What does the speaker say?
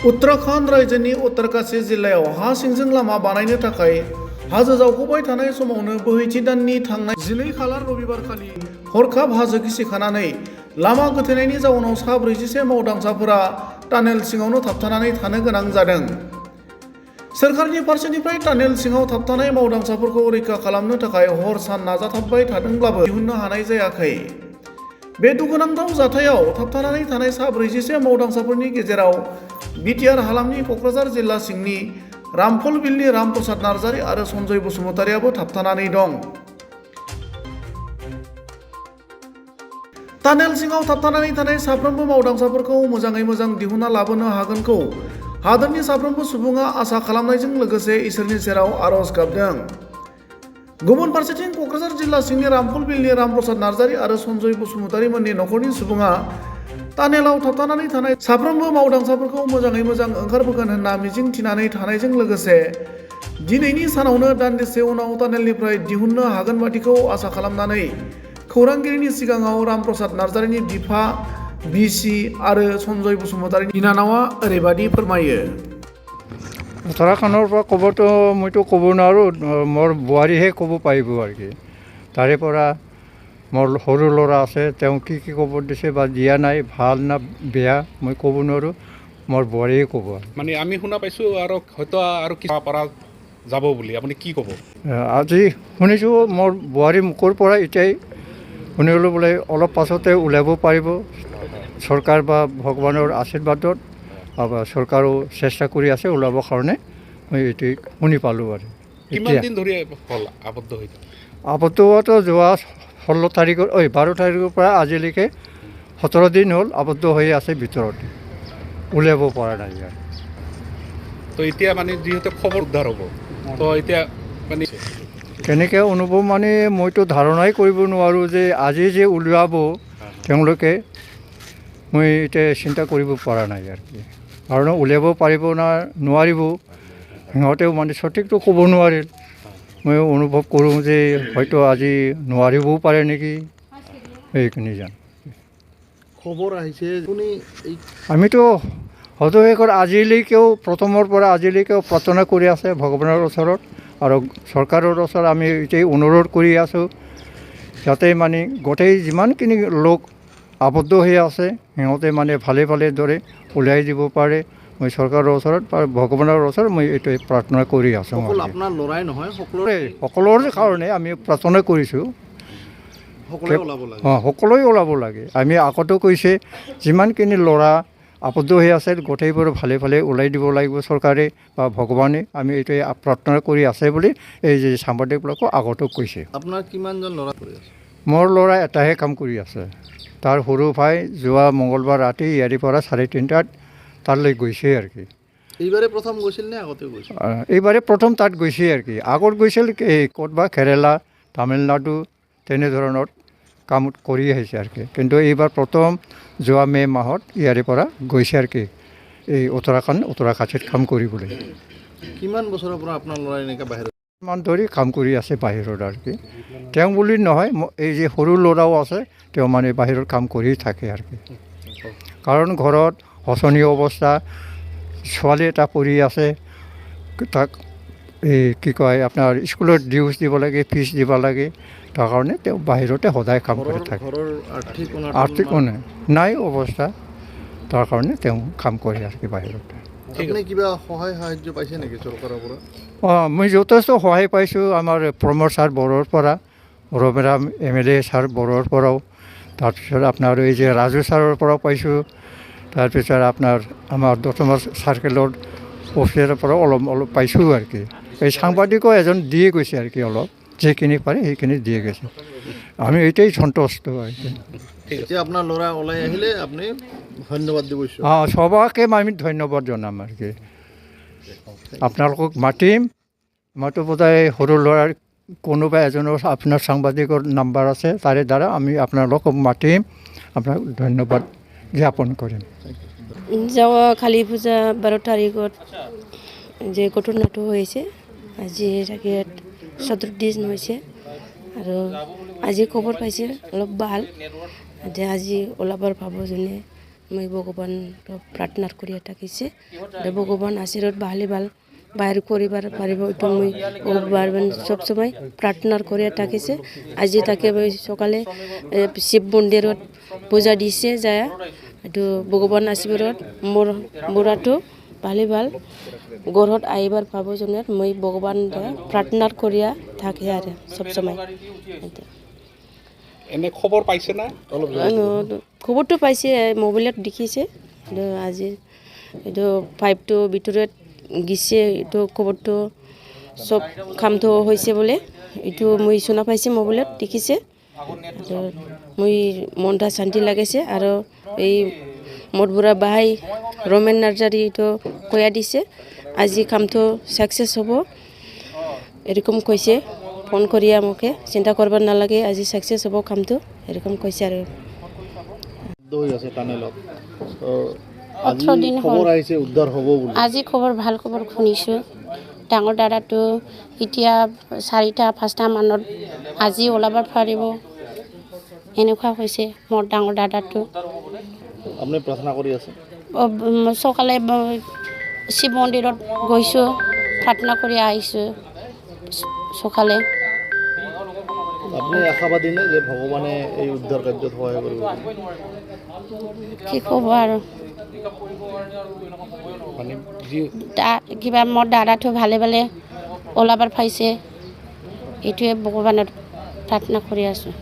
उत्तराखंड राज्योनि उत्तरकाशी जिल्लायाव हा सिंजों लामा बानायनो थाखाय हाजो जावख'बाय थानाय समावनो बोहैथि दाननि थांनाय 12 खालार रबिबारखालि हरखाब हाजो गिसिखानानै लामा गोथेनायनि जाउनाव सा 41 मावदांसाफोरा टानेल सिङावनो थाबथानानै थानो गोनां जादों। सोरखारनि फारसेनिफ्राय टानेल सिङाव थाबथानाय मावदांसाफोरखौ रैखा खालामनो थाखाय हर सान नाजाथाबबाय थादोंब्लाबो दिहुननो हानाय जायाखै। बे दुखुनांथाव जाथायाव थाबथानानै थानाय सा 41 मावदांसाफोरनि गेजेराव बिटिआर हालामनि क'क्राझार जिल्ला सिंनि रामफलबिलनि रामप्रसाद नार्जारी आरो सन्जय बसुमतारीआबो थाबथानानै दं। टानेल सिङाव थाबथानानै थानाय साफ्रोमबो मावदांसाफोरखौ मोजाङै मोजां दिहुनना लाबोनो हागोनखौ हादोरनि साफ्रोमबो सुबुङा आसा खालामनायजों लोगोसे इसोरनि सेराव आरज गाबदों। गुबुन फारसेथिं क'क्राझार जिल्ला सिंनि रामफलबिलनि रामप्रसाद नार्जारी आरो सन्जय बसुमतारीमोननि नखरनि सुबुङा टानेलाव थाबथानानै थानाय साफ्रोमबो मावदांसाफोरखौ मोजाङै मोजां ओंखारबोगोन होनना मिजिं थिनानै थानायजों लोगोसे दिनैनि सानावनो दान्दिसे उनाव टानेलनिफ्राय दिहुननो हागोन बादिखौ आसा खालामनानै खौरांगिरिनि सिगाङाव रामप्रसाद नार्जारीनि बिफा बिसि आरो सन्जय बसुमतारीनि बिनानावा ओरैबादि फोरमायो। उत्तराखंडर পৰা ক'বতো মইতো ক'ব নোৱাৰোঁ, মোৰ বোৱাৰীহে ক'ব পাৰিব আৰু কি। তাৰে পৰা মোৰ সৰু ল'ৰা আছে, তেওঁ কি খবৰ দিছে বা দিয়া নাই, ভাল না বেয়া মই ক'ব নোৱাৰোঁ, মোৰ বোৱাৰীয়ে ক'ব। মানে আমি শুনা পাইছোঁ আৰু হয়তো আৰু কিবা পৰা যাব বুলি, আপুনি কি ক'ব? আজি শুনিছোঁ মোৰ বোৱাৰী মুখৰ পৰা এতিয়াই শুনিবলৈ বোলে অলপ পাছতে ওলাব পাৰিব, চৰকাৰ বা ভগৱানৰ আশীৰ্বাদত চৰকাৰো চেষ্টা কৰি আছে ওলাবৰ কাৰণে। মই এইটো শুনি পালোঁ আৰু। কিমান দিন ধৰি হ'ল আবদ্ধ হৈ থাকে? আবদ্ধ হোৱাটো যোৱা 12 তাৰিখৰ পৰা আজিলৈকে 17 দিন হ'ল আবদ্ধ হৈ আছে ভিতৰত, উলিয়াব পৰা নাই আৰু। তো এতিয়া মানে যিহেতু খবৰ উদ্ধাৰ হ'ব, তো এতিয়া মানে কেনেকৈ অনুভৱ মানে মইতো ধাৰণাই কৰিব নোৱাৰোঁ যে আজি যে উলিয়াব তেওঁলোকে, মই এতিয়া চিন্তা কৰিব পৰা নাই আৰু কি। কাৰণ উলিয়াব পাৰিব না নোৱাৰিব সিহঁতেও মানে সঠিকটো ক'ব নোৱাৰিল। মই অনুভৱ কৰোঁ যে হয়তো আজি নোৱাৰিবও পাৰে নেকি, এইখিনি জানো। খবৰ আহিছে আমিতো সদশেখৰ আজিলৈকেও প্ৰথমৰ পৰা আজিলৈকেও প্ৰাৰ্থনা কৰি আছে ভগৱানৰ ওচৰত আৰু চৰকাৰৰ ওচৰত আমি এতিয়াই অনুৰোধ কৰি আছোঁ যাতে মানে গোটেই যিমানখিনি লোক আবদ্ধ হৈ আছে সিহঁতে মানে ভালে ভালে দৰে উলিয়াই দিব পাৰে। মই চৰকাৰৰ ওচৰত বা ভগৱানৰ ওচৰত মই এইটোৱে প্ৰাৰ্থনা কৰি আছোঁ। আপোনাৰ ল'ৰাই নহয়, সকলোৰে কাৰণে আমি প্ৰাৰ্থনা কৰিছোঁ, সকলোৱে ওলাব লাগে। আমি আগতো কৈছে যিমানখিনি ল'ৰা আবদ্ধ হৈ আছে গোটেইবোৰ ভালে ভালে ওলাই দিব লাগিব চৰকাৰে বা ভগৱানে, আমি এইটোৱে প্ৰাৰ্থনা কৰি আছে বুলি এই যে সাংবাদিকবিলাকো আগতো কৈছে। আপোনাৰ কিমানজন ল'ৰা কৰি আছে? মোৰ ল'ৰা এটাহে কাম কৰি আছে। তাৰ সৰু ভাই যোৱা মঙলবাৰ ৰাতি ইয়াৰে পৰা 3:30 তালৈ গৈছে আৰু কি। এইবাৰে প্ৰথম গৈছিল নে আগতে গৈছিল? এইবাৰে প্ৰথম তাত গৈছে আৰু কি। আগত গৈছিল ক'তবা কেৰেলা তামিলনাডু তেনেধৰণৰ কাম কৰি আহিছে আৰু কি। কিন্তু এইবাৰ প্ৰথম যোৱা মে' মাহত ইয়াৰে পৰা গৈছে আৰু কি এই উত্তৰাখাণ্ডত কাম কৰিবলৈ। কিমান বছৰৰ পৰা আপোনাৰ ল'ৰাই এনেকৈ বাহিৰত মান ধৰি কাম কৰি আছে বাহিৰত আৰু কি। তেওঁ বুলি নহয়, এই যে সৰু ল'ৰাও আছে তেওঁ মানে বাহিৰত কাম কৰি থাকে আৰু কি। কাৰণ ঘৰত শোচনীয় অৱস্থা, ছোৱালী এটা পঢ়ি আছে, তাক এই কি কয় আপোনাৰ স্কুলত ডিউজ দিব লাগে, ফিজ দিব লাগে, তাৰ কাৰণে তেওঁ বাহিৰতে সদায় কাম কৰি থাকে। ঘৰৰ আৰ্থিক নাই অৱস্থা, তাৰ কাৰণে তেওঁ কাম কৰে আৰু কি বাহিৰতে। আপুনি কিবা সহায় সাহায্য পাইছে নেকি চৰকাৰৰ পৰা? মই যথেষ্ট সহায় পাইছোঁ আমাৰ প্ৰমোদ ছাৰ বড়োৰ পৰা, ৰমেৰাম MLA ছাৰ বড়োৰ পৰাও, তাৰপিছত আপোনাৰ এই যে ৰাজু ছাৰৰ পৰাও পাইছোঁ, তাৰপিছত আপোনাৰ আমাৰ দতমাৰ চাৰ্কেলৰ অফিচাৰৰ পৰাও অলপ পাইছোঁ আৰু কি। এই সাংবাদিকো এজন দিয়ে গৈছে আৰু কি, অলপ যিখিনি পাৰে সেইখিনি দিয়ে গৈছে। আমি এইটাই সন্তুষ্ট আৰু কি। এতিয়া আপোনাৰ ল'ৰা ওলাই আহিলে আপুনি ধন্যবাদ দিব। সবাকে আমি ধন্যবাদ জনাম আৰু কি। আপোনালোকক মাতিম, মইতো বোধহয় সৰু ল'ৰাৰ কোনোবা এজনৰ আপোনাৰ সাংবাদিকৰ নাম্বাৰ আছে, তাৰে দ্বাৰা আমি আপোনালোকক মাতিম, আপোনাক ধন্যবাদ জ্ঞাপন কৰিম। যোৱা কালী পূজা 12 তাৰিখত যে ঘটনাটো হৈছে, আজি তাকে 17 দিন হৈছে আৰু আজি খবৰ পাইছে অলপ ভাল, যে আজি ওলাবৰ পাব যোনে মই ভগৱান প্ৰাৰ্থনা কৰি থাকিছে ভগৱান আশীৰ্বাদ ভালে ভাল বাহিৰ কৰিব পাৰিব এইটো মই ভগৱান চব সময় প্ৰাৰ্থনা কৰি থাকিছে আজি তাকে মই সকালে শিৱ মন্দিৰত পূজা দিছে যায় এইটো ভগৱান আশীৰ্বাদ মোৰ বুঢ়াটো ভালে ভাল ঘৰত আহিবাৰ পাব জনাত মই ভগৱান প্ৰাৰ্থনা কৰি থাকে আৰু চব সময় এনে খবৰ পাইছে না খবৰটো পাইছে মোবাইলত দেখিছে আজি এইটো পাইপটো ভিতৰত গিছে এইটো খবৰটো চব কামটো হৈছে বোলে এইটো মই শুনা পাইছে মোবাইলত দেখিছে মই মনটা শান্তি লাগিছে আৰু এই মোৰ বুঢ়া ভাই ৰমেন নাৰ্জাৰী এইটো কৈয়া দিছে আজি কামটো ছাকচেছ হ'ব এৰকম কৈছে ফোন কৰি মোকে চিন্তা কৰিব নালাগে আজি ছাকচেছ হ'ব কামটো এৰকম কৈছে আৰু হৈ আছে টানেলত তো 18 দিন হ'ল খবৰ আহিছে উদ্ধাৰ হ'ব বুলি আজি খবৰ ভাল খবৰ শুনিছোঁ ডাঙৰ দাদাটো এতিয়া 4টা 5টা মানত আজি ওলাব পাৰিব এনেকুৱা হৈছে মোৰ ডাঙৰ দাদাটো আপুনি প্ৰাৰ্থনা কৰি আছে সকালে শিৱ মন্দিৰত গৈছোঁ প্ৰাৰ্থনা কৰি আহিছোঁ সকালে আপুনি আশাবাদী নে যে ভগৱানে এই উদ্ধাৰ কাৰ্যত সহায় কৰিব কি ক'ব আৰু মানে যি কিবা মোৰ দাদাটো ভালে ভালে ওলাব পাইছে এইটোৱে ভগৱানত প্ৰাৰ্থনা কৰি আছোঁ